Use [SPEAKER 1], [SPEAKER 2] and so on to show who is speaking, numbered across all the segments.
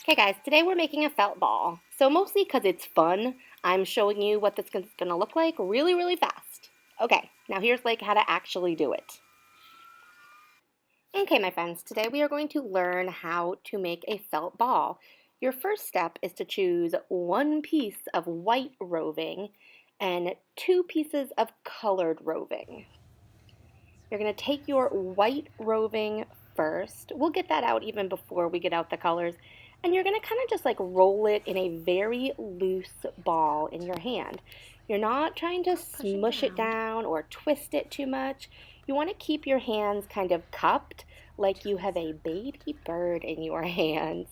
[SPEAKER 1] Hey guys, today we're making a felt ball. So mostly because it's fun, I'm showing you what this is going to look like really fast. Okay, now here's how to actually do it. Okay, my friends, today we are going to learn how to make a felt ball. Your first step is to choose one piece of white roving and two pieces of colored roving. You're going to take your white roving first. We'll get that out even before we get out the colors. And you're going to kind of just roll it in a very loose ball in your hand. You're not trying to smush it down or twist it too much. You want to keep your hands kind of cupped like you have a baby bird in your hands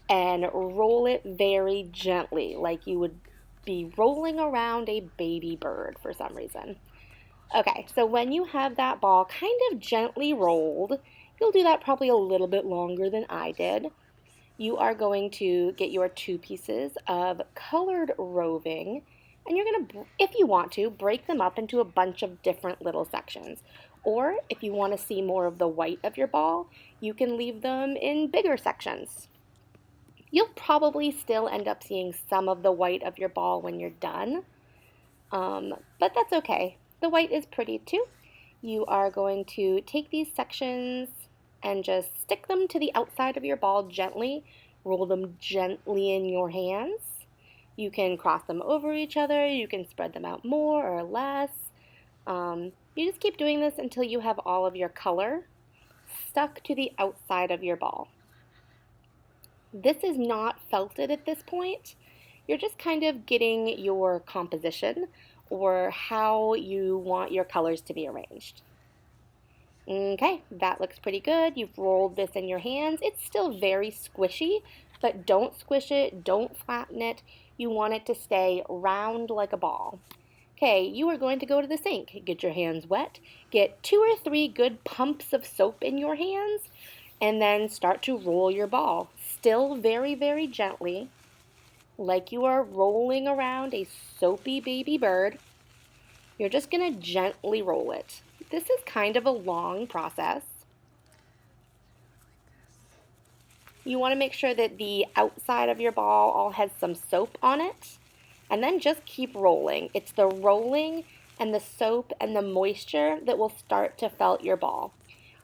[SPEAKER 1] and roll it very gently like you would be rolling around a baby bird for some reason. Okay, so when you have that ball kind of gently rolled, you'll do that probably a little bit longer than I did. You are going to get your two pieces of colored roving, and you're going to, if you want to, break them up into a bunch of different little sections. Or if you want to see more of the white of your ball, you can leave them in bigger sections. You'll probably still end up seeing some of the white of your ball when you're done, but that's okay. The white is pretty too. You are going to take these sections and just stick them to the outside of your ball gently. Roll them gently in your hands. You can cross them over each other. You can spread them out more or less. You just keep doing this until you have all of your color stuck to the outside of your ball. This is not felted at this point. You're just kind of getting your composition or how you want your colors to be arranged. Okay, that looks pretty good. You've rolled this in your hands. It's still very squishy, but don't squish it, don't flatten it. You want it to stay round like a ball. Okay, you are going to go to the sink. Get your hands wet. Get 2 or 3 good pumps of soap in your hands, and then start to roll your ball. Still very gently, like you are rolling around a soapy baby bird. You're just going to gently roll it. This is kind of a long process. You want to make sure that the outside of your ball all has some soap on it, and then just keep rolling. It's the rolling and the soap and the moisture that will start to felt your ball.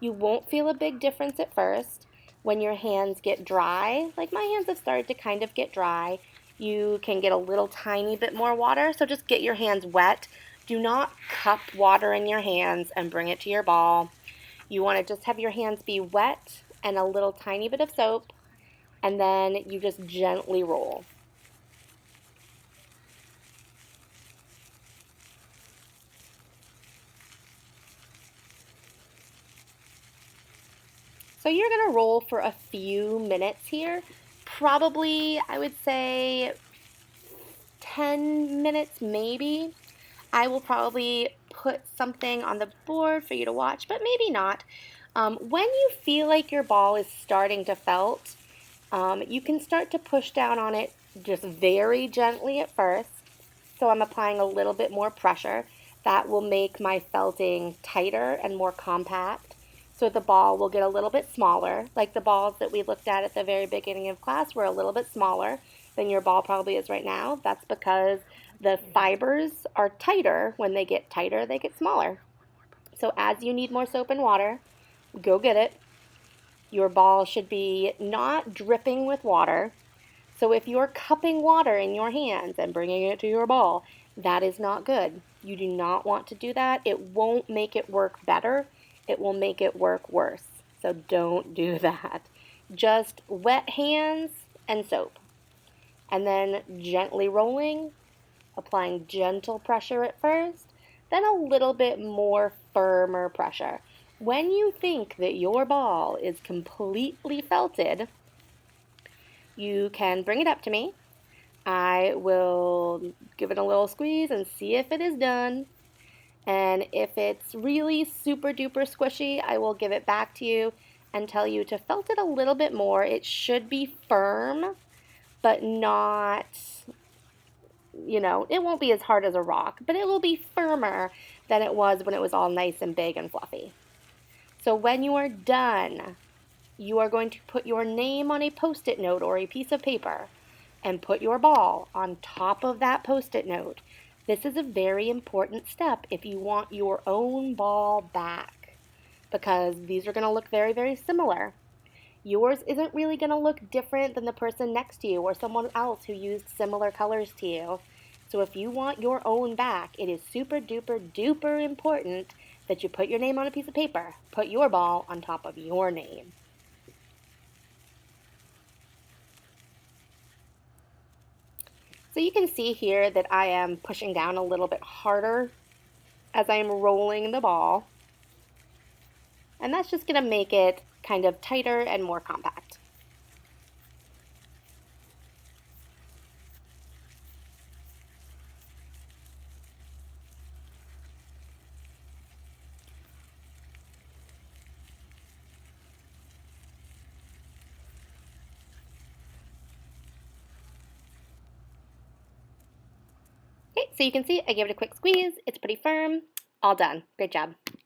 [SPEAKER 1] You won't feel a big difference at first. When your hands get dry, like my hands have started to kind of get dry, you can get a little tiny bit more water, so just get your hands wet. Do not cup water in your hands and bring it to your ball. You want to just have your hands be wet and a little tiny bit of soap, and then you just gently roll. So you're going to roll for a few minutes here. Probably, I would say 10 minutes maybe. I will probably put something on the board for you to watch, but maybe not. When you feel like your ball is starting to felt, you can start to push down on it just very gently at first. So I'm applying a little bit more pressure. That will make my felting tighter and more compact. So the ball will get a little bit smaller. Like the balls that we looked at the very beginning of class were a little bit smaller than your ball probably is right now. That's because the fibers are tighter. When they get tighter, they get smaller. So as you need more soap and water, go get it. Your ball should be not dripping with water. So if you're cupping water in your hands and bringing it to your ball, that is not good. You do not want to do that. It won't make it work better. It will make it work worse. So don't do that. Just wet hands and soap. And then gently rolling, applying gentle pressure at first, then a little bit more firmer pressure. When you think that your ball is completely felted, you can bring it up to me. I will give it a little squeeze and see if it is done. And if it's really super duper squishy, I will give it back to you and tell you to felt it a little bit more. It should be firm, but not, it won't be as hard as a rock, but it will be firmer than it was when it was all nice and big and fluffy. So when you are done, you are going to put your name on a Post-it note or a piece of paper and put your ball on top of that Post-it note. This is a very important step if you want your own ball back, because these are going to look very, very similar. Yours isn't really going to look different than the person next to you or someone else who used similar colors to you. So if you want your own back, it is super duper duper important that you put your name on a piece of paper, put your ball on top of your name. So you can see here that I am pushing down a little bit harder as I'm rolling the ball. And that's just going to make it kind of tighter and more compact. Okay, so you can see I gave it a quick squeeze. It's pretty firm. All done. Great job.